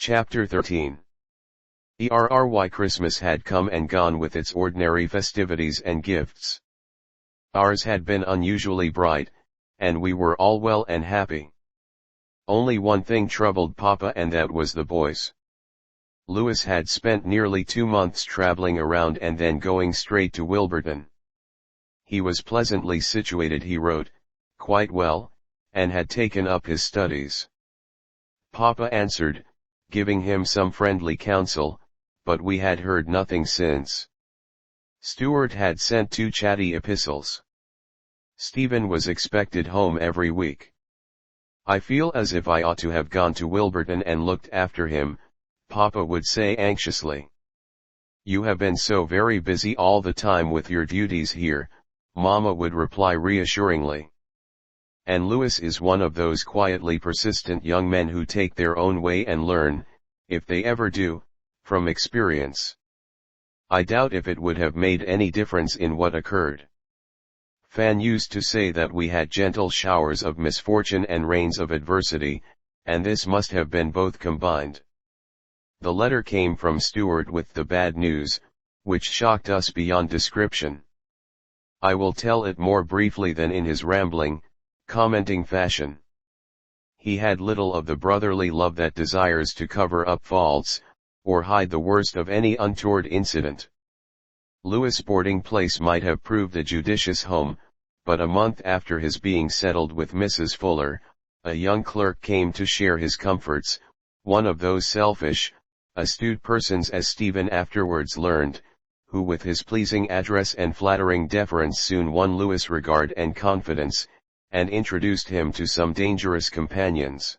Chapter 13. ERRY Christmas had come and gone with its ordinary festivities and gifts. Ours had been unusually bright, and we were all well and happy. Only one thing troubled Papa, and that was the boys. Louis had spent nearly 2 months traveling around and then going straight to Wilburton. He was pleasantly situated, he wrote, quite well, and had taken up his studies. Papa answered, giving him some friendly counsel, but we had heard nothing since. Stuart had sent 2 chatty epistles. Stephen was expected home every week. I feel as if I ought to have gone to Wilburton and looked after him, Papa would say anxiously. You have been so very busy all the time with your duties here, Mama would reply reassuringly. And Louis is one of those quietly persistent young men who take their own way and learn, if they ever do, from experience. I doubt if it would have made any difference in what occurred. Fan used to say that we had gentle showers of misfortune and rains of adversity, and this must have been both combined. The letter came from Stuart with the bad news, which shocked us beyond description. I will tell it more briefly than in his rambling, commenting fashion. He had little of the brotherly love that desires to cover up faults, or hide the worst of any untoward incident. Louis' boarding place might have proved a judicious home, but a month after his being settled with Mrs. Fuller, a young clerk came to share his comforts, one of those selfish, astute persons, as Stephen afterwards learned, who with his pleasing address and flattering deference soon won Louis' regard and confidence, and introduced him to some dangerous companions.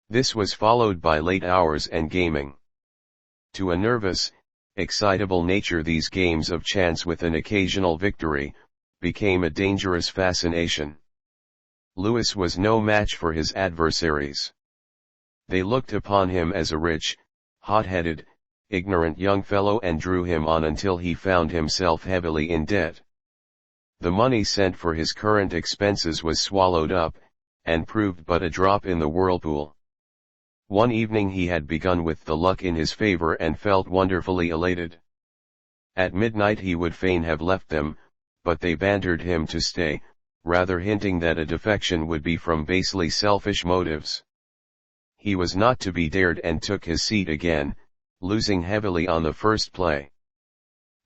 This was followed by late hours and gaming. To a nervous, excitable nature these games of chance with an occasional victory, became a dangerous fascination. Louis was no match for his adversaries. They looked upon him as a rich, hot-headed, ignorant young fellow and drew him on until he found himself heavily in debt. The money sent for his current expenses was swallowed up, and proved but a drop in the whirlpool. One evening he had begun with the luck in his favor and felt wonderfully elated. At midnight he would fain have left them, but they bantered him to stay, rather hinting that a defection would be from basely selfish motives. He was not to be dared and took his seat again, losing heavily on the first play.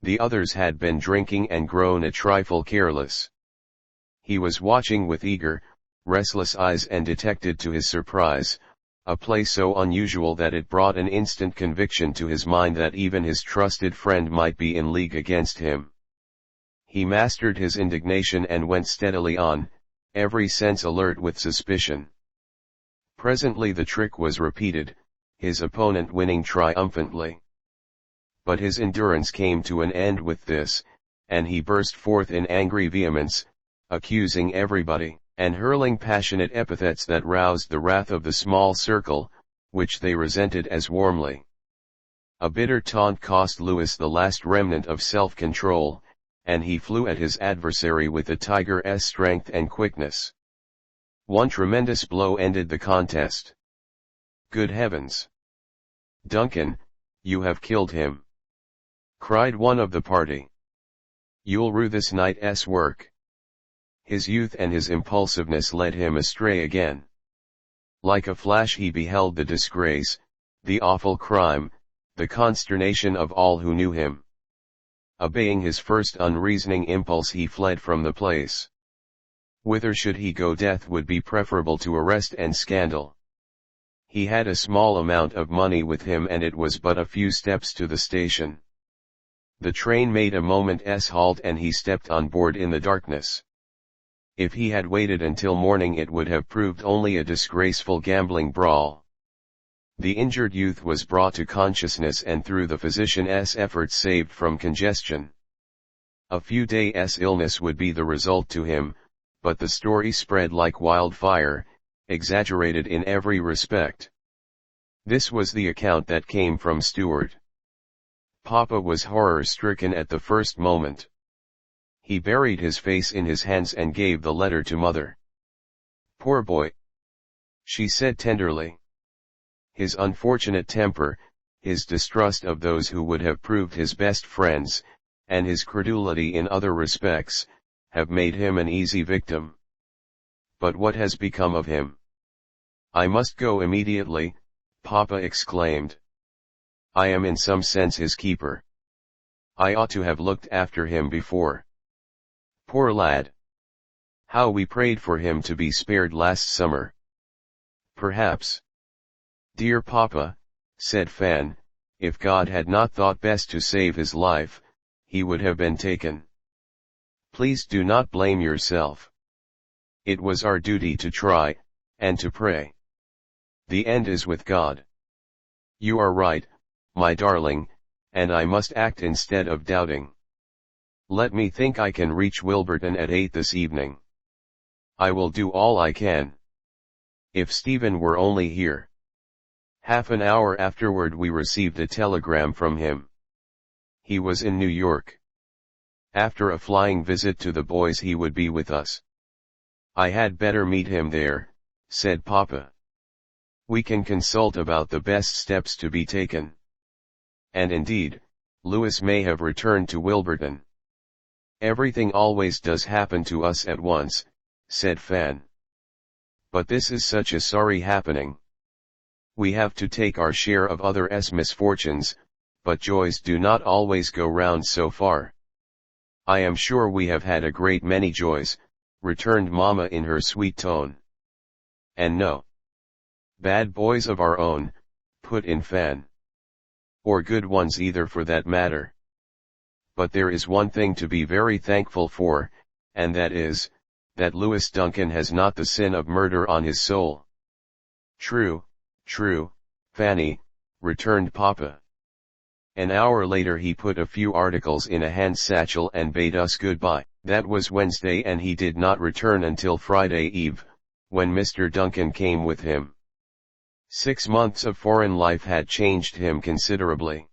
The others had been drinking and grown a trifle careless. He was watching with eager, restless eyes and detected to his surprise, a play so unusual that it brought an instant conviction to his mind that even his trusted friend might be in league against him. He mastered his indignation and went steadily on, every sense alert with suspicion. Presently the trick was repeated, his opponent winning triumphantly. But his endurance came to an end with this, and he burst forth in angry vehemence, accusing everybody, and hurling passionate epithets that roused the wrath of the small circle, which they resented as warmly. A bitter taunt cost Louis the last remnant of self-control, and he flew at his adversary with a tiger's strength and quickness. One tremendous blow ended the contest. Good heavens! Duncan, you have killed him! Cried one of the party. You'll rue this night's work. His youth and his impulsiveness led him astray again. Like a flash he beheld the disgrace, the awful crime, the consternation of all who knew him. Obeying his first unreasoning impulse he fled from the place. Whither should he go? Death would be preferable to arrest and scandal. He had a small amount of money with him and it was but a few steps to the station. The train made a moment's halt and he stepped on board in the darkness. If he had waited until morning it would have proved only a disgraceful gambling brawl. The injured youth was brought to consciousness and through the physician's efforts saved from congestion. A few days' illness would be the result to him, but the story spread like wildfire, exaggerated in every respect. This was the account that came from Stuart. Papa was horror-stricken at the first moment. He buried his face in his hands and gave the letter to Mother. "Poor boy," she said tenderly. His unfortunate temper, his distrust of those who would have proved his best friends, and his credulity in other respects, have made him an easy victim. But what has become of him? I must go immediately, Papa exclaimed. I am in some sense his keeper. I ought to have looked after him before. Poor lad! How we prayed for him to be spared last summer. Perhaps. Dear Papa, said Fan, if God had not thought best to save his life, he would have been taken. Please do not blame yourself. It was our duty to try, and to pray. The end is with God. You are right, my darling, and I must act instead of doubting. Let me think I can reach Wilburton at 8 this evening. I will do all I can. If Stephen were only here. Half an hour afterward we received a telegram from him. He was in New York. After a flying visit to the boys he would be with us. I had better meet him there, said Papa. We can consult about the best steps to be taken. And indeed, Louis may have returned to Wilburton. Everything always does happen to us at once, said Fan. But this is such a sorry happening. We have to take our share of others' misfortunes, but joys do not always go round so far. I am sure we have had a great many joys, returned Mamma in her sweet tone. And no bad boys of our own, put in Fan. Or good ones either for that matter. But there is one thing to be very thankful for, and that is, that Louis Duncan has not the sin of murder on his soul. True, Fanny, returned Papa. An hour later he put a few articles in a hand satchel and bade us goodbye. That was Wednesday and he did not return until Friday Eve, when Mr. Duncan came with him. 6 months of foreign life had changed him considerably.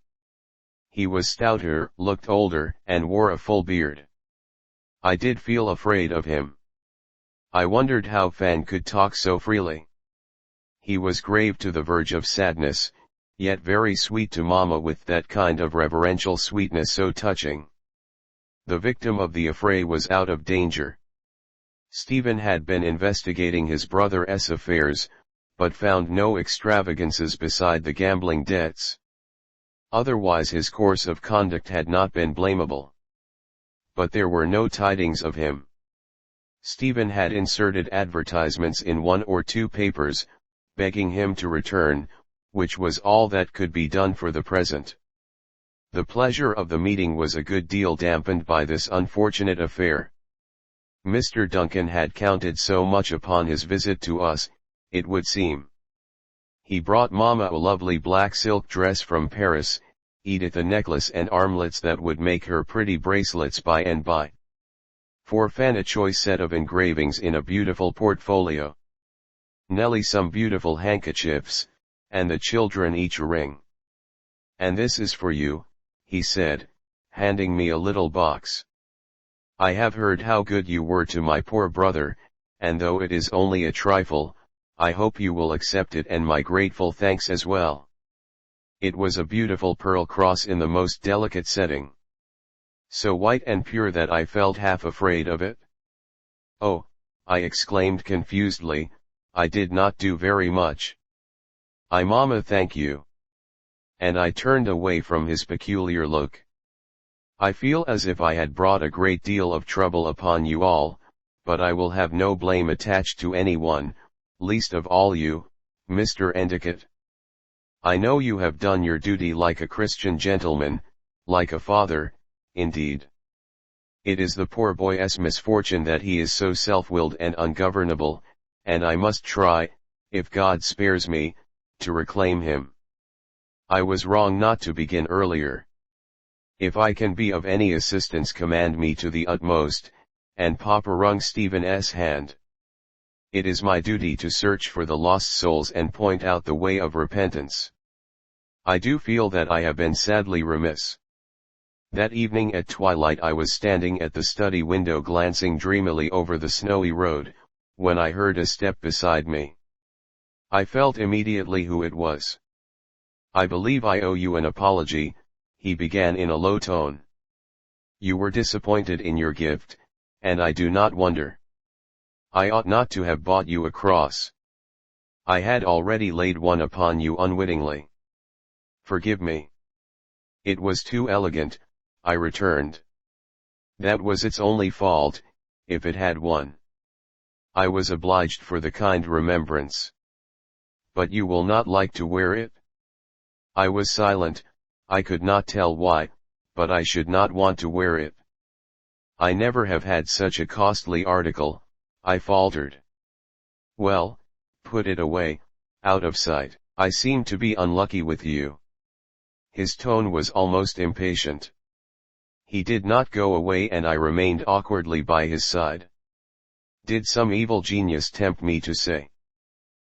He was stouter, looked older, and wore a full beard. I did feel afraid of him. I wondered how Fan could talk so freely. He was grave to the verge of sadness, yet very sweet to Mamma with that kind of reverential sweetness so touching. The victim of the affray was out of danger. Stephen had been investigating his brother's affairs, but found no extravagances beside the gambling debts. Otherwise his course of conduct had not been blamable. But there were no tidings of him. Stephen had inserted advertisements in 1 or 2 papers, begging him to return, which was all that could be done for the present. The pleasure of the meeting was a good deal dampened by this unfortunate affair. Mr. Duncan had counted so much upon his visit to us, it would seem. He brought Mamma a lovely black silk dress from Paris, Edith a necklace and armlets that would make her pretty bracelets by and by. For Fan a choice set of engravings in a beautiful portfolio. Nellie some beautiful handkerchiefs, and the children each a ring. And this is for you, he said, handing me a little box. I have heard how good you were to my poor brother, and though it is only a trifle, I hope you will accept it and my grateful thanks as well. It was a beautiful pearl cross in the most delicate setting. So white and pure that I felt half afraid of it. Oh, I exclaimed confusedly, I did not do very much. Mamma thank you. And I turned away from his peculiar look. I feel as if I had brought a great deal of trouble upon you all, but I will have no blame attached to anyone, least of all you, Mr. Endicott. I know you have done your duty like a Christian gentleman, like a father, indeed. It is the poor boy's misfortune that he is so self-willed and ungovernable, and I must try, if God spares me, to reclaim him. I was wrong not to begin earlier. If I can be of any assistance command me to the utmost, and Papa wrung Stephen's hand. It is my duty to search for the lost souls and point out the way of repentance. I do feel that I have been sadly remiss. That evening at twilight I was standing at the study window glancing dreamily over the snowy road, when I heard a step beside me. I felt immediately who it was. "I believe I owe you an apology," he began in a low tone. "You were disappointed in your gift, and I do not wonder. I ought not to have bought you a cross. I had already laid one upon you unwittingly. Forgive me." "It was too elegant," I returned. "That was its only fault, if it had one. I was obliged for the kind remembrance." "But you will not like to wear it?" I was silent. I could not tell why, but I should not want to wear it. "I never have had such a costly article," I faltered. "Well, put it away, out of sight. I seem to be unlucky with you." His tone was almost impatient. He did not go away, and I remained awkwardly by his side. Did some evil genius tempt me to say,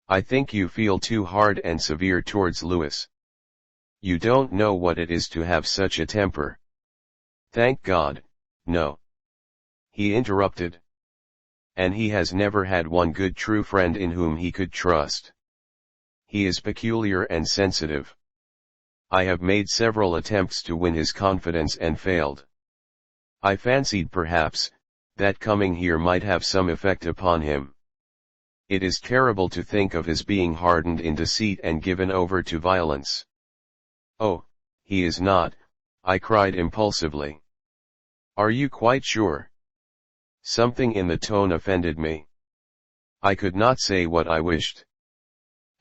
"I think you feel too hard and severe towards Louis. You don't know what it is to have such a temper." "Thank God, no," he interrupted. "And he has never had one good true friend in whom he could trust. He is peculiar and sensitive. I have made several attempts to win his confidence and failed. I fancied perhaps, that coming here might have some effect upon him. It is terrible to think of his being hardened in deceit and given over to violence." "Oh, he is not," I cried impulsively. "Are you quite sure?" Something in the tone offended me. I could not say what I wished.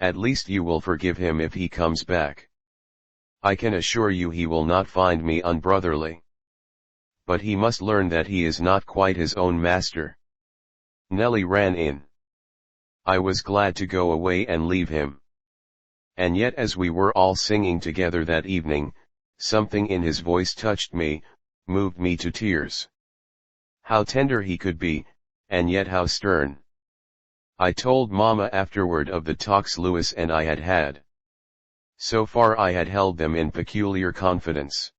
"At least you will forgive him if he comes back." "I can assure you he will not find me unbrotherly. But he must learn that he is not quite his own master." Nellie ran in. I was glad to go away and leave him. And yet, as we were all singing together that evening, something in his voice touched me, moved me to tears. How tender he could be, and yet how stern. I told Mama afterward of the talks Louis and I had had. So far I had held them in peculiar confidence.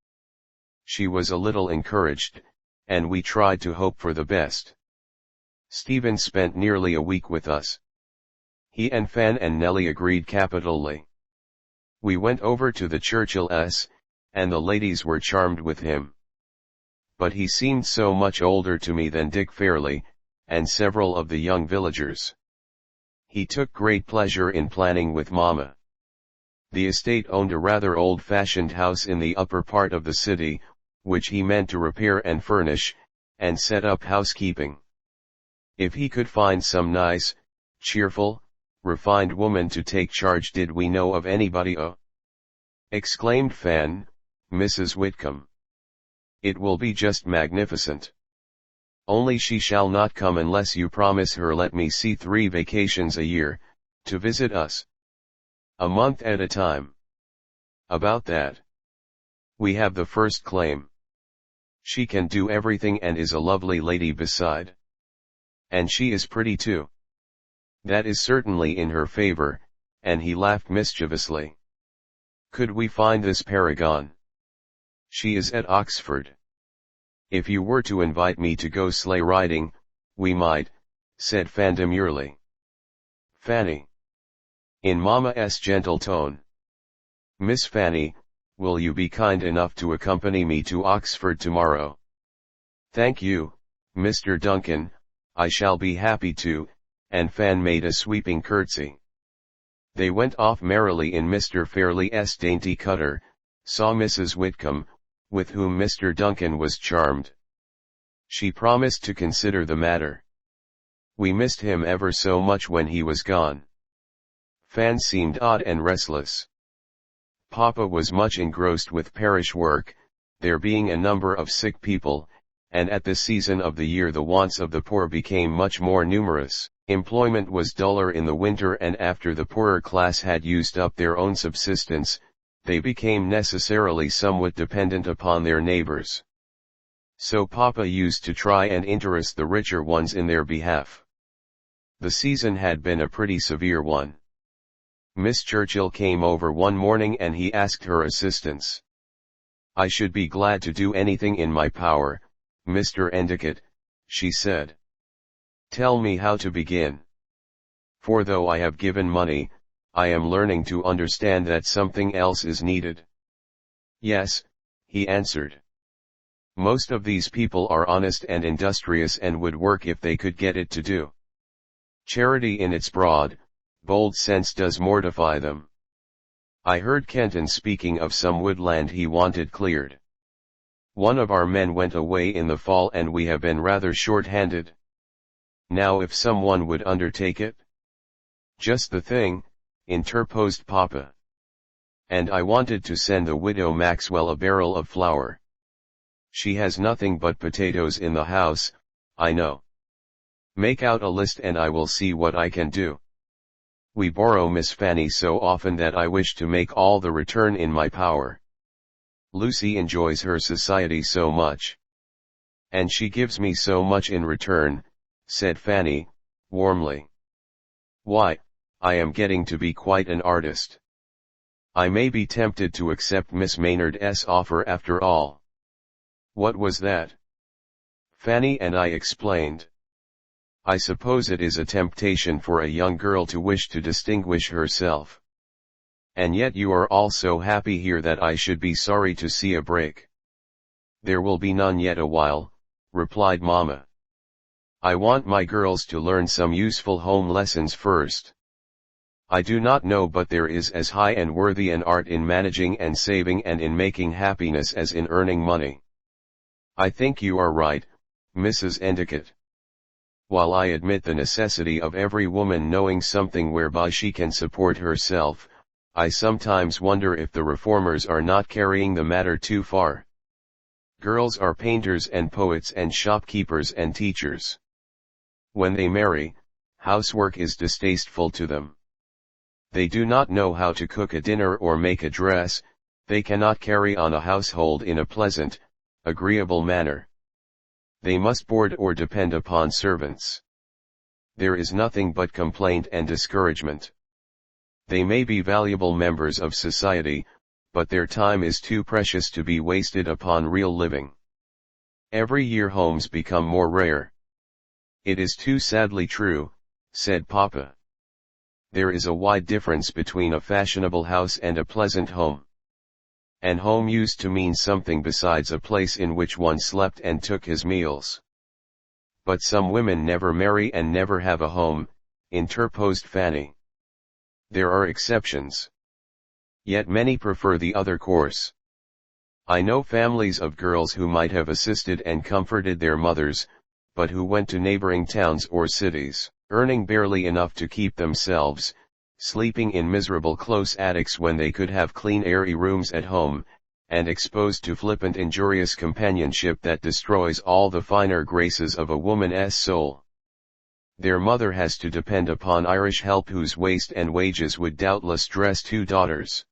She was a little encouraged, and we tried to hope for the best. Stephen spent nearly a week with us. He and Fan and Nellie agreed capitally. We went over to the Churchills, and the ladies were charmed with him. But he seemed so much older to me than Dick Fairley, and several of the young villagers. He took great pleasure in planning with Mama. The estate owned a rather old-fashioned house in the upper part of the city, which he meant to repair and furnish, and set up housekeeping. If he could find some nice, cheerful, refined woman to take charge. "Did we know of anybody?" Exclaimed Fan, "Mrs. Whitcomb. It will be just magnificent. Only she shall not come unless you promise her, let me see, 3 vacations a year, to visit us. A month at a time. About that. We have the first claim. She can do everything and is a lovely lady beside. And she is pretty too. That is certainly in her favor," and he laughed mischievously. "Could we find this paragon?" "She is at Oxford. If you were to invite me to go sleigh riding, we might," said Fan demurely. "Fanny." In Mama's gentle tone. "Miss Fanny, will you be kind enough to accompany me to Oxford tomorrow?" "Thank you, Mr. Duncan, I shall be happy to," and Fan made a sweeping curtsy. They went off merrily in Mr. Fairley's dainty cutter, saw Mrs. Whitcomb, with whom Mr. Duncan was charmed. She promised to consider the matter. We missed him ever so much when he was gone. Fan seemed odd and restless. Papa was much engrossed with parish work, there being a number of sick people, and at this season of the year the wants of the poor became much more numerous. Employment was duller in the winter, and after the poorer class had used up their own subsistence, they became necessarily somewhat dependent upon their neighbors. So Papa used to try and interest the richer ones in their behalf. The season had been a pretty severe one. Miss Churchill came over one morning and he asked her assistance. "I should be glad to do anything in my power, Mr. Endicott," she said. "Tell me how to begin. For though I have given money, I am learning to understand that something else is needed. Yes, he answered. Most of these people are honest and industrious and would work if they could get it to do. Charity in its broad, bold sense does mortify them. I heard Kenton speaking of some woodland he wanted cleared. One of our men went away in the fall and we have been rather short-handed. Now if someone would undertake it? Just the thing, interposed Papa. And I wanted to send the widow Maxwell a barrel of flour. She has nothing but potatoes in the house, I know. Make out a list and I will see what I can do. We borrow Miss Fanny so often that I wish to make all the return in my power. Lucy enjoys her society so much. And she gives me so much in return, said Fanny, warmly. Why, I am getting to be quite an artist. I may be tempted to accept Miss Maynard's offer after all. What was that? Fanny and I explained. I suppose it is a temptation for a young girl to wish to distinguish herself. And yet you are all so happy here that I should be sorry to see a break. There will be none yet a while, replied Mama. I want my girls to learn some useful home lessons first. I do not know but there is as high and worthy an art in managing and saving and in making happiness as in earning money. I think you are right, Mrs. Endicott. While I admit the necessity of every woman knowing something whereby she can support herself, I sometimes wonder if the reformers are not carrying the matter too far. Girls are painters and poets and shopkeepers and teachers. When they marry, housework is distasteful to them. They do not know how to cook a dinner or make a dress, they cannot carry on a household in a pleasant, agreeable manner. They must board or depend upon servants. There is nothing but complaint and discouragement. They may be valuable members of society, but their time is too precious to be wasted upon real living. Every year homes become more rare. It is too sadly true, said Papa. There is a wide difference between a fashionable house and a pleasant home. And home used to mean something besides a place in which one slept and took his meals. But some women never marry and never have a home, interposed Fanny. There are exceptions. Yet many prefer the other course. I know families of girls who might have assisted and comforted their mothers, but who went to neighboring towns or cities, earning barely enough to keep themselves, sleeping in miserable close attics when they could have clean airy rooms at home, and exposed to flippant injurious companionship that destroys all the finer graces of a woman's soul. Their mother has to depend upon Irish help whose waste and wages would doubtless dress 2 daughters.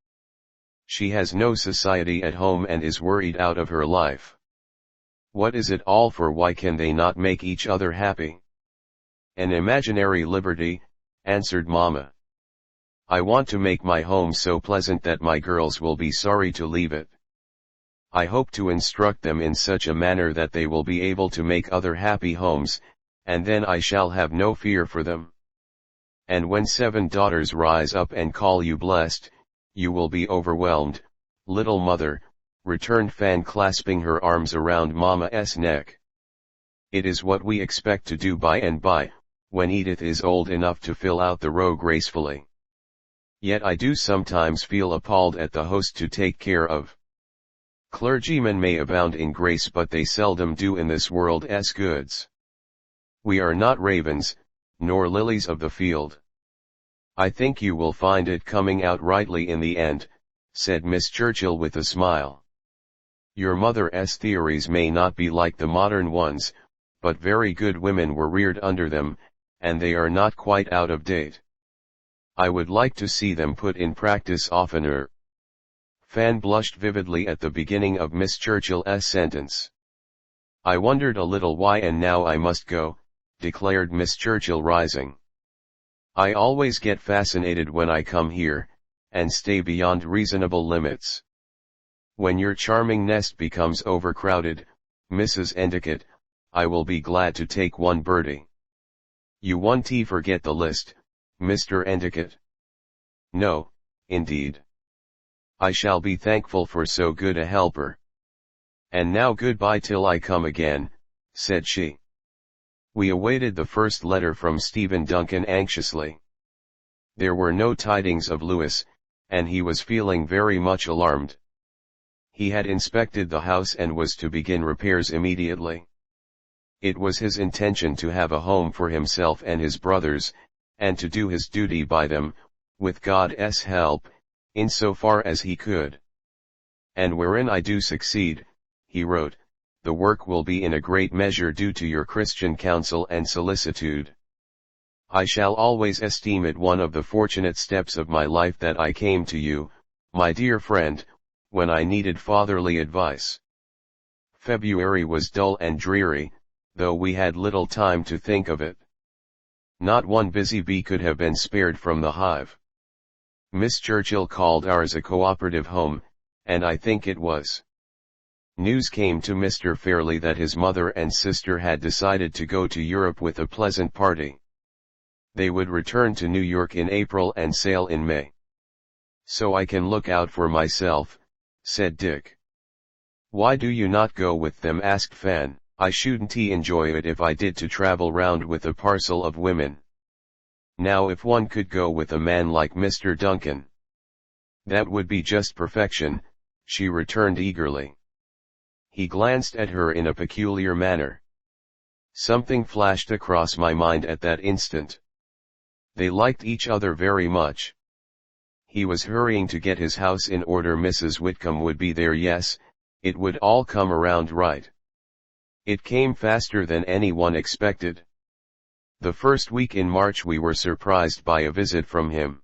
She has no society at home and is worried out of her life. What is it all for? Why can they not make each other happy? An imaginary liberty, answered Mama. I want to make my home so pleasant that my girls will be sorry to leave it. I hope to instruct them in such a manner that they will be able to make other happy homes, and then I shall have no fear for them. And when 7 daughters rise up and call you blessed, you will be overwhelmed, little mother, returned Fan, clasping her arms around Mama's neck. It is what we expect to do by and by, when Edith is old enough to fill out the row gracefully. Yet I do sometimes feel appalled at the host to take care of. Clergymen may abound in grace, but they seldom do in this world's goods. We are not ravens, nor lilies of the field. I think you will find it coming out rightly in the end, said Miss Churchill with a smile. Your mother's theories may not be like the modern ones, but very good women were reared under them, and they are not quite out of date. I would like to see them put in practice oftener. Fan blushed vividly at the beginning of Miss Churchill's sentence. I wondered a little why, and now I must go, declared Miss Churchill, rising. I always get fascinated when I come here, and stay beyond reasonable limits. When your charming nest becomes overcrowded, Mrs. Endicott, I will be glad to take one birdie. You won't forget the list, Mr. Endicott? No, indeed. I shall be thankful for so good a helper. And now goodbye till I come again, said she. We awaited the first letter from Stephen Duncan anxiously. There were no tidings of Lewis, and he was feeling very much alarmed. He had inspected the house and was to begin repairs immediately. It was his intention to have a home for himself and his brothers, and to do his duty by them, with God's help, in so far as he could. And wherein I do succeed, he wrote, the work will be in a great measure due to your Christian counsel and solicitude. I shall always esteem it one of the fortunate steps of my life that I came to you, my dear friend, when I needed fatherly advice. February was dull and dreary, though we had little time to think of it. Not one busy bee could have been spared from the hive. Miss Churchill called ours a cooperative home, and I think it was. News came to Mr. Fairley that his mother and sister had decided to go to Europe with a pleasant party. They would return to New York in April and sail in May. So I can look out for myself, said Dick. Why do you not go with them? Asked Fan. I shouldn't enjoy it if I did to travel round with a parcel of women. Now if one could go with a man like Mr. Duncan. That would be just perfection, she returned eagerly. He glanced at her in a peculiar manner. Something flashed across my mind at that instant. They liked each other very much. He was hurrying to get his house in order. Mrs. Whitcomb would be there. Yes, it would all come around right. It came faster than anyone expected. The first week in March we were surprised by a visit from him.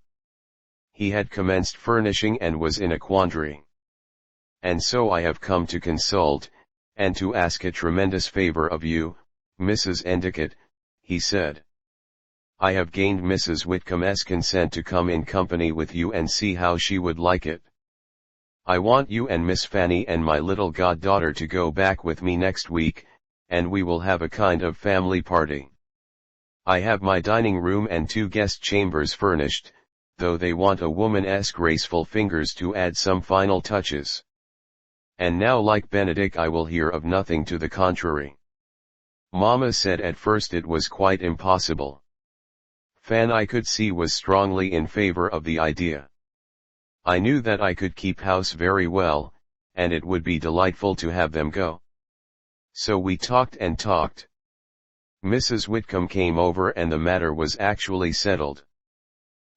He had commenced furnishing and was in a quandary. And so I have come to consult, and to ask a tremendous favor of you, Mrs. Endicott, he said. I have gained Mrs. Whitcomb's consent to come in company with you and see how she would like it. I want you and Miss Fanny and my little goddaughter to go back with me next week, and we will have a kind of family party. I have my dining room and 2 guest chambers furnished, though they want a woman's graceful fingers to add some final touches. And now, like Benedict, I will hear of nothing to the contrary. Mamma said at first it was quite impossible. Fan, I could see, was strongly in favor of the idea. I knew that I could keep house very well, and it would be delightful to have them go. So we talked and talked. Mrs. Whitcomb came over and the matter was actually settled.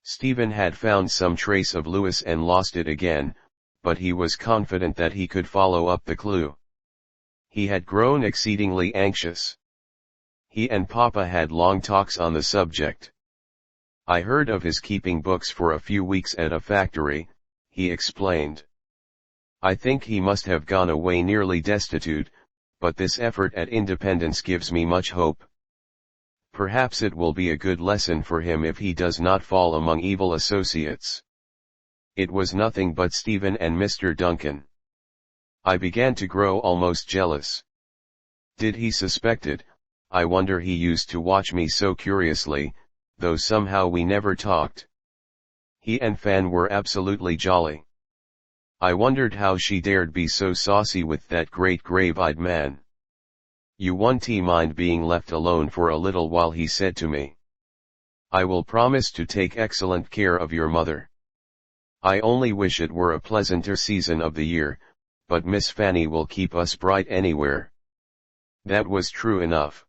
Stephen had found some trace of Lewis and lost it again, but he was confident that he could follow up the clue. He had grown exceedingly anxious. He and Papa had long talks on the subject. I heard of his keeping books for a few weeks at a factory, he explained. I think he must have gone away nearly destitute, but this effort at independence gives me much hope. Perhaps it will be a good lesson for him if he does not fall among evil associates. It was nothing but Stephen and Mr. Duncan. I began to grow almost jealous. Did he suspect it? I wonder. He used to watch me so curiously, though somehow we never talked. He and Fan were absolutely jolly. I wondered how she dared be so saucy with that great grave-eyed man. You won't mind being left alone for a little while, he said to me. I will promise to take excellent care of your mother. I only wish it were a pleasanter season of the year, but Miss Fanny will keep us bright anywhere. That was true enough.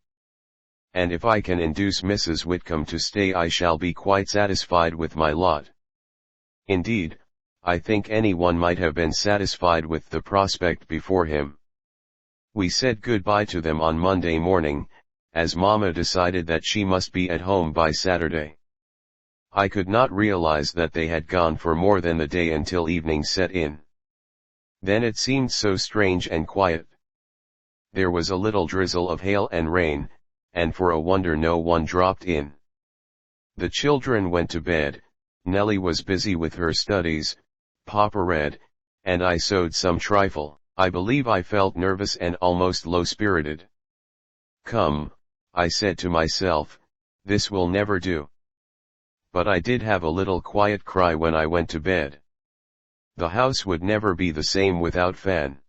And if I can induce Mrs. Whitcomb to stay, I shall be quite satisfied with my lot. Indeed, I think anyone might have been satisfied with the prospect before him. We said goodbye to them on Monday morning, as Mamma decided that she must be at home by Saturday. I could not realize that they had gone for more than the day until evening set in. Then it seemed so strange and quiet. There was a little drizzle of hail and rain, and for a wonder no one dropped in. The children went to bed, Nellie was busy with her studies, Papa read, and I sewed some trifle. I believe I felt nervous and almost low-spirited. Come, I said to myself, this will never do. But I did have a little quiet cry when I went to bed. The house would never be the same without Fan.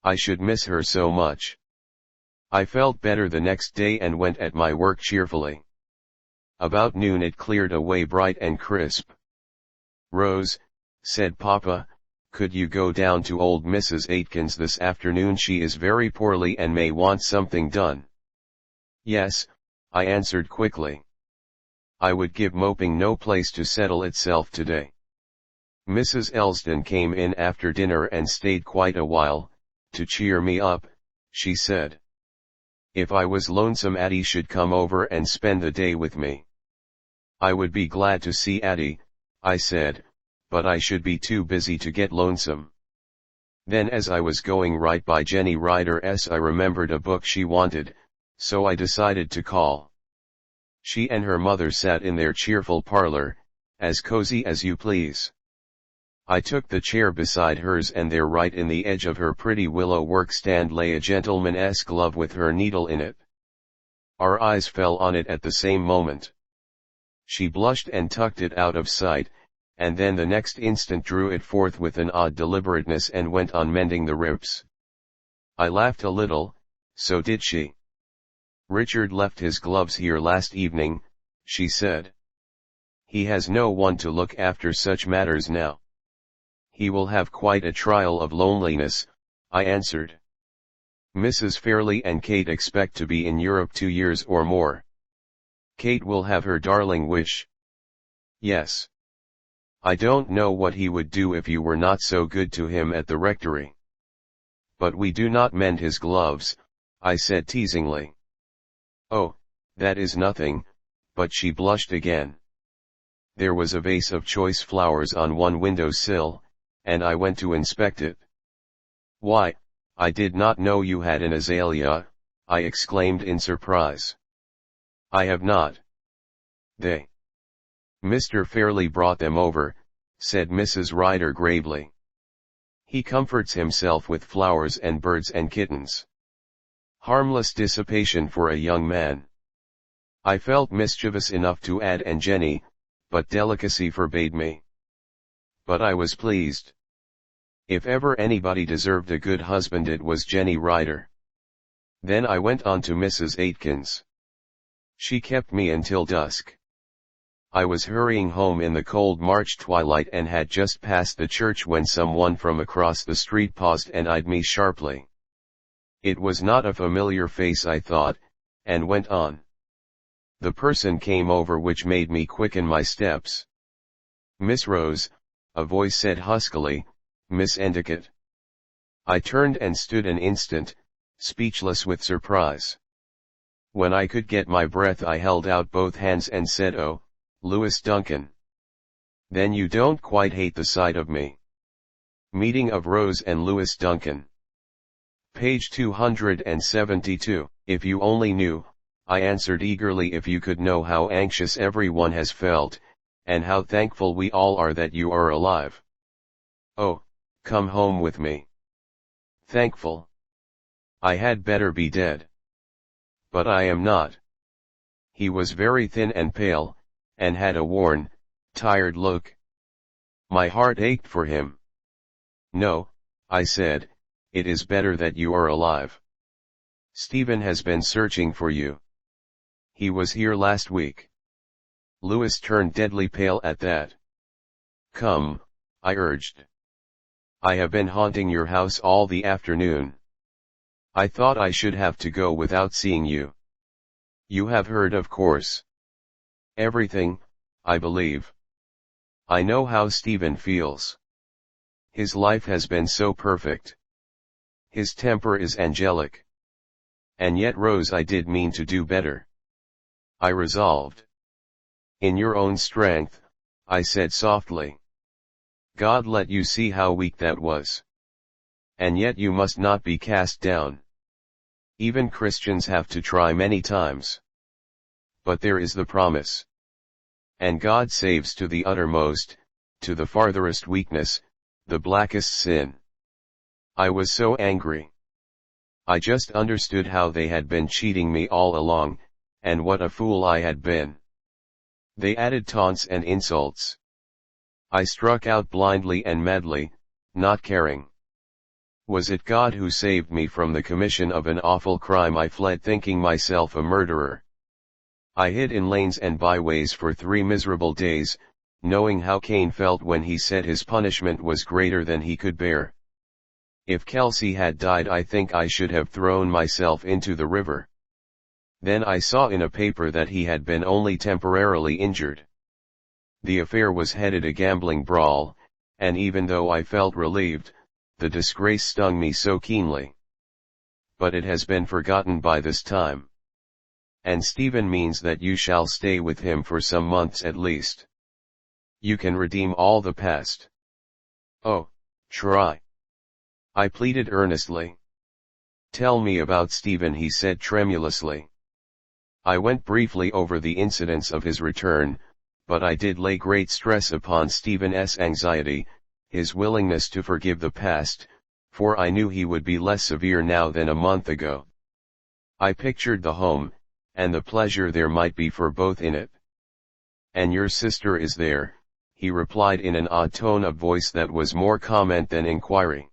I should miss her so much. I felt better the next day and went at my work cheerfully. About noon it cleared away bright and crisp. "Rose," said Papa, "could you go down to old Mrs. Aitken's this afternoon? She is very poorly and may want something done." "Yes," I answered quickly. I would give moping no place to settle itself today. Mrs. Elston came in after dinner and stayed quite a while, to cheer me up. She said, "If I was lonesome, Addie should come over and spend the day with me." "I would be glad to see Addie," I said, "but I should be too busy to get lonesome." Then as I was going right by Jenny Ryder's, I remembered a book she wanted, so I decided to call. She and her mother sat in their cheerful parlor, as cozy as you please. I took the chair beside hers, and there right in the edge of her pretty willow workstand lay a gentleman's glove with her needle in it. Our eyes fell on it at the same moment. She blushed and tucked it out of sight, and then the next instant drew it forth with an odd deliberateness and went on mending the rips. I laughed a little. So did she. "Richard left his gloves here last evening," she said. "He has no one to look after such matters now." "He will have quite a trial of loneliness," I answered. "Mrs. Fairley and Kate expect to be in Europe 2 years or more. Kate will have her darling wish." "Yes. I don't know what he would do if you were not so good to him at the rectory." "But we do not mend his gloves," I said teasingly. "Oh, that is nothing," but she blushed again. There was a vase of choice flowers on one window sill, and I went to inspect it. "Why, I did not know you had an azalea," I exclaimed in surprise. "I have not. They. Mr. Fairley brought them over," said Mrs. Ryder gravely. "He comforts himself with flowers and birds and kittens. Harmless dissipation for a young man." I felt mischievous enough to add "and Jenny," but delicacy forbade me. But I was pleased. If ever anybody deserved a good husband, it was Jenny Ryder. Then I went on to Mrs. Aitken's. She kept me until dusk. I was hurrying home in the cold March twilight and had just passed the church when someone from across the street paused and eyed me sharply. It was not a familiar face, I thought, and went on. The person came over, which made me quicken my steps. "Miss Rose," a voice said huskily, "Miss Endicott." I turned and stood an instant, speechless with surprise. When I could get my breath, I held out both hands and said, "Oh, Louis Duncan. Then you don't quite hate the sight of me." Meeting of Rose and Louis Duncan. Page 272. "If you only knew," I answered eagerly, "if you could know how anxious everyone has felt, and how thankful we all are that you are alive. Oh, come home with me." "Thankful? I had better be dead." "But I am not." He was very thin and pale, and had a worn, tired look. My heart ached for him. "No," I said, "it is better that you are alive. Stephen has been searching for you. He was here last week." Louis turned deadly pale at that. "Come," I urged. "I have been haunting your house all the afternoon. I thought I should have to go without seeing you. You have heard, of course. Everything, I believe. I know how Stephen feels. His life has been so perfect. His temper is angelic. And yet, Rose, I did mean to do better. I resolved." "In your own strength," I said softly. "God let you see how weak that was. And yet you must not be cast down. Even Christians have to try many times. But there is the promise. And God saves to the uttermost, to the farthest weakness, the blackest sin." I was so angry. I just understood how they had been cheating me all along, and what a fool I had been. They added taunts and insults. I struck out blindly and madly, not caring. Was it God who saved me from the commission of an awful crime? I fled thinking myself a murderer. I hid in lanes and byways for 3 miserable days, knowing how Cain felt when he said his punishment was greater than he could bear. If Kelsey had died, I think I should have thrown myself into the river. Then I saw in a paper that he had been only temporarily injured. The affair was headed a gambling brawl, and even though I felt relieved, the disgrace stung me so keenly. But it has been forgotten by this time. And Stephen means that you shall stay with him for some months at least. You can redeem all the past. Oh, try. I pleaded earnestly. Tell me about Stephen, he said tremulously. I went briefly over the incidents of his return, but I did lay great stress upon Stephen's anxiety, his willingness to forgive the past, for I knew he would be less severe now than a month ago. I pictured the home, and the pleasure there might be for both in it. And your sister is there, he replied in an odd tone of voice that was more comment than inquiry.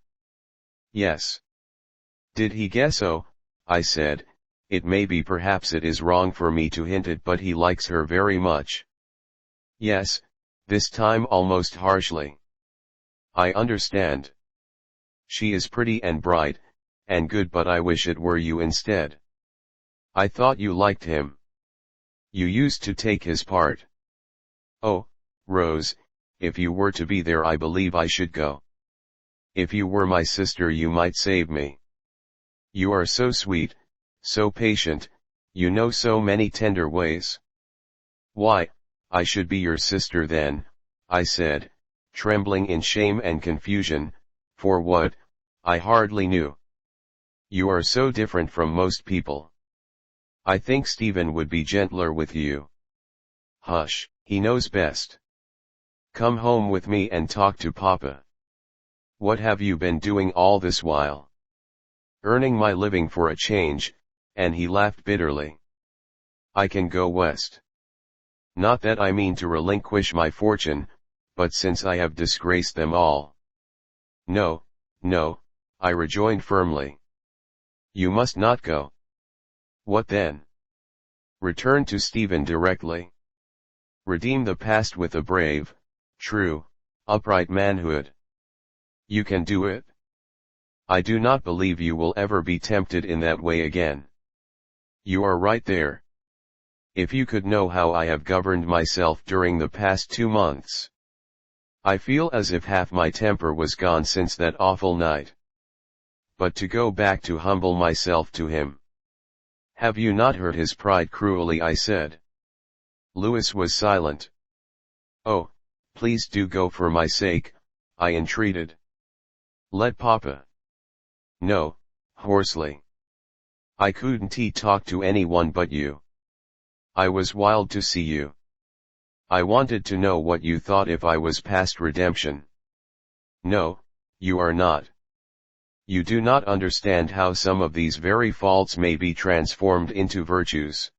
Yes. Did he guess? Oh, I said, it may be, perhaps it is wrong for me to hint it, but he likes her very much. Yes, this time almost harshly. I understand. She is pretty and bright, and good, but I wish it were you instead. I thought you liked him. You used to take his part. Oh, Rose, if you were to be there, I believe I should go. If you were my sister, you might save me. You are so sweet, so patient, you know so many tender ways. Why, I should be your sister then, I said, trembling in shame and confusion, for what, I hardly knew. You are so different from most people. I think Stephen would be gentler with you. Hush, he knows best. Come home with me and talk to Papa. What have you been doing all this while? Earning my living for a change, and he laughed bitterly. I can go west. Not that I mean to relinquish my fortune, but since I have disgraced them all. No, no, I rejoined firmly. You must not go. What then? Return to Stephen directly. Redeem the past with a brave, true, upright manhood. You can do it. I do not believe you will ever be tempted in that way again. You are right there. If you could know how I have governed myself during the past 2 months. I feel as if half my temper was gone since that awful night. But to go back to humble myself to him. Have you not hurt his pride cruelly? I said. Louis was silent. Oh, please do go for my sake, I entreated. Let Papa. No, hoarsely. I couldn't talk to anyone but you. I was wild to see you. I wanted to know what you thought if I was past redemption. No, you are not. You do not understand how some of these very faults may be transformed into virtues.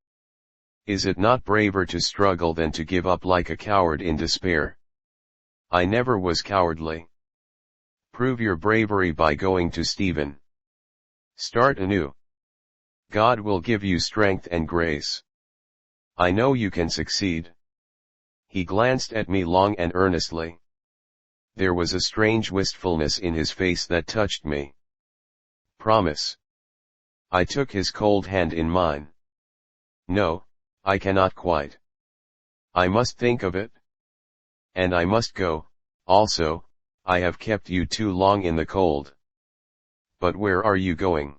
Is it not braver to struggle than to give up like a coward in despair? I never was cowardly. Prove your bravery by going to Stephen. Start anew. God will give you strength and grace. I know you can succeed. He glanced at me long and earnestly. There was a strange wistfulness in his face that touched me. Promise. I took his cold hand in mine. No, I cannot quite. I must think of it. And I must go, also, I have kept you too long in the cold. But where are you going?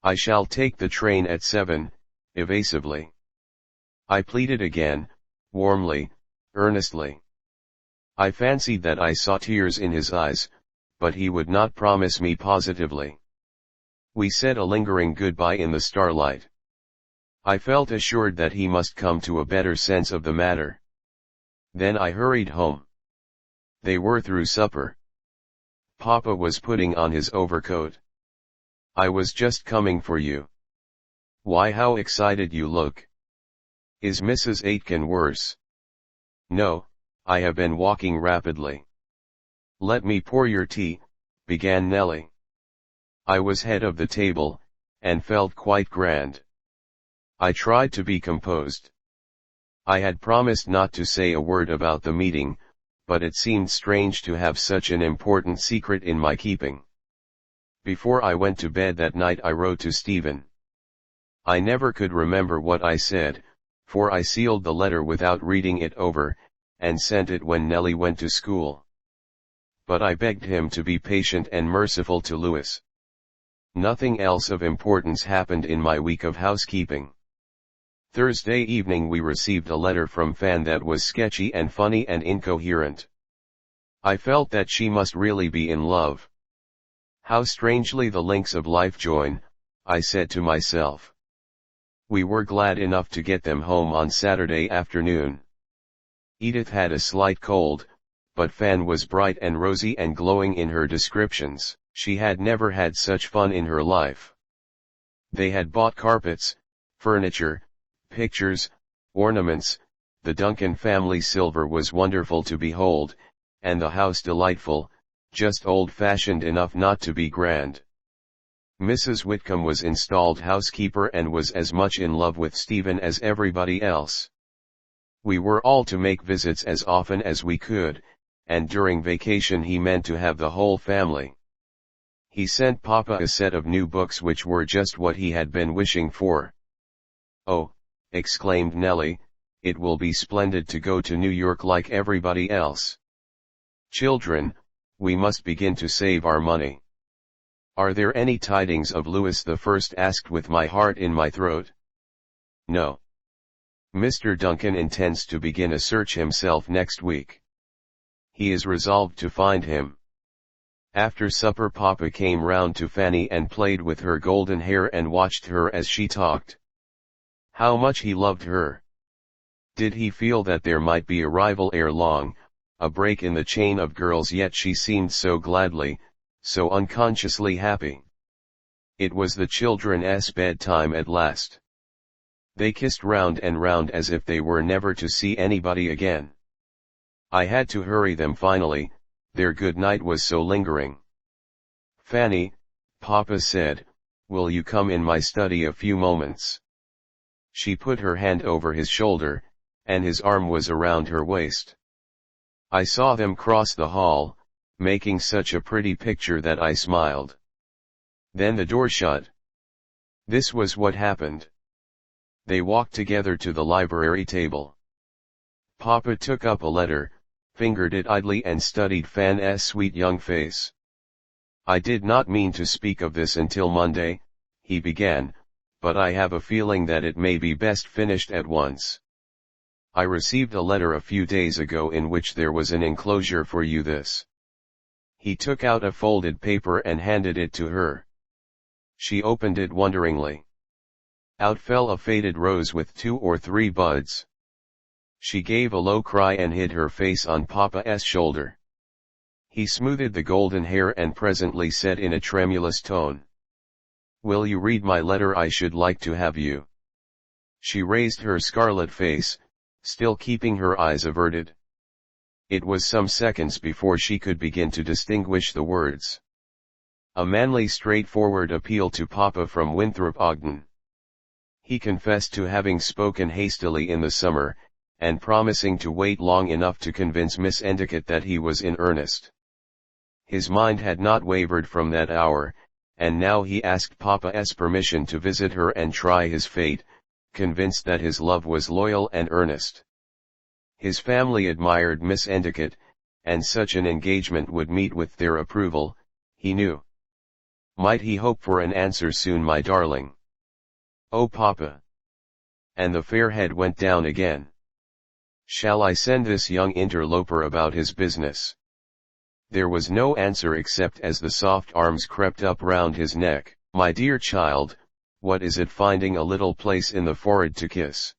I shall take the train at 7, evasively. I pleaded again, warmly, earnestly. I fancied that I saw tears in his eyes, but he would not promise me positively. We said a lingering goodbye in the starlight. I felt assured that he must come to a better sense of the matter. Then I hurried home. They were through supper. Papa was putting on his overcoat. I was just coming for you. Why, how excited you look. Is Mrs. Aitken worse? No, I have been walking rapidly. Let me pour your tea, began Nellie. I was head of the table, and felt quite grand. I tried to be composed. I had promised not to say a word about the meeting, but it seemed strange to have such an important secret in my keeping. Before I went to bed that night I wrote to Stephen. I never could remember what I said, for I sealed the letter without reading it over, and sent it when Nellie went to school. But I begged him to be patient and merciful to Louis. Nothing else of importance happened in my week of housekeeping. Thursday evening we received a letter from Fan that was sketchy and funny and incoherent. I felt that she must really be in love. How strangely the links of life join, I said to myself. We were glad enough to get them home on Saturday afternoon. Edith had a slight cold, but Fan was bright and rosy and glowing in her descriptions. She had never had such fun in her life. They had bought carpets, furniture, pictures, ornaments. The Duncan family silver was wonderful to behold, and the house delightful, just old-fashioned enough not to be grand. Mrs. Whitcomb was installed housekeeper and was as much in love with Stephen as everybody else. We were all to make visits as often as we could, and during vacation he meant to have the whole family. He sent Papa a set of new books which were just what he had been wishing for. "Oh," exclaimed Nellie, "it will be splendid to go to New York like everybody else. Children, we must begin to save our money." "Are there any tidings of Louis the First?" asked with my heart in my throat. "No. Mr. Duncan intends to begin a search himself next week. He is resolved to find him." After supper Papa came round to Fanny and played with her golden hair and watched her as she talked. How much he loved her! Did he feel that there might be a rival ere long, a break in the chain of girls? Yet she seemed so gladly, so unconsciously happy. It was the children's bedtime at last. They kissed round and round as if they were never to see anybody again. I had to hurry them finally, their good night was so lingering. "Fanny," Papa said, "will you come in my study a few moments?" She put her hand over his shoulder, and his arm was around her waist. I saw them cross the hall, making such a pretty picture that I smiled. Then the door shut. This was what happened. They walked together to the library table. Papa took up a letter, fingered it idly and studied Fan's sweet young face. "I did not mean to speak of this until Monday," he began, "but I have a feeling that it may be best finished at once. I received a letter a few days ago in which there was an enclosure for you. This." He took out a folded paper and handed it to her. She opened it wonderingly. Out fell a faded rose with 2 or 3 buds. She gave a low cry and hid her face on Papa's shoulder. He smoothed the golden hair and presently said in a tremulous tone, "Will you read my letter? I should like to have you." She raised her scarlet face, still keeping her eyes averted. It was some seconds before she could begin to distinguish the words. A manly straightforward appeal to Papa from Winthrop Ogden. He confessed to having spoken hastily in the summer, and promising to wait long enough to convince Miss Endicott that he was in earnest. His mind had not wavered from that hour, and now he asked Papa's permission to visit her and try his fate, convinced that his love was loyal and earnest. His family admired Miss Endicott, and such an engagement would meet with their approval, he knew. Might he hope for an answer soon, my darling? "Oh, Papa!" And the fair head went down again. "Shall I send this young interloper about his business?" There was no answer except as the soft arms crept up round his neck. "My dear child, what is it finding a little place in the forehead to kiss?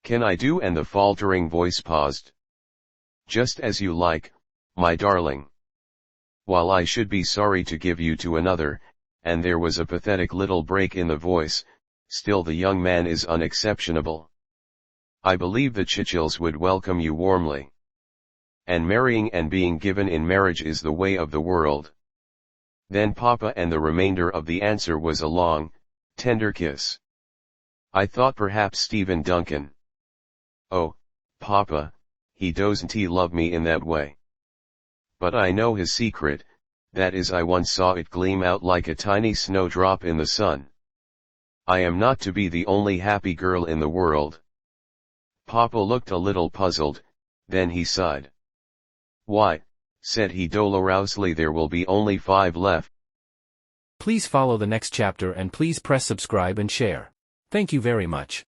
Can I do?" And the faltering voice paused. "Just as you like, my darling. While I should be sorry to give you to another," and there was a pathetic little break in the voice, "still the young man is unexceptionable. I believe the Chichils would welcome you warmly. And marrying and being given in marriage is the way of the world. Then Papa, and the remainder of the answer was a long, tender kiss. I thought perhaps Stephen Duncan. Oh, Papa, he doesn't love me in that way. But I know his secret, that is I once saw it gleam out like a tiny snowdrop in the sun. I am not to be the only happy girl in the world. Papa looked a little puzzled, then he sighed. Why, said he dolorously, there will be only 5 left. Please follow the next chapter and please press subscribe and share. Thank you very much.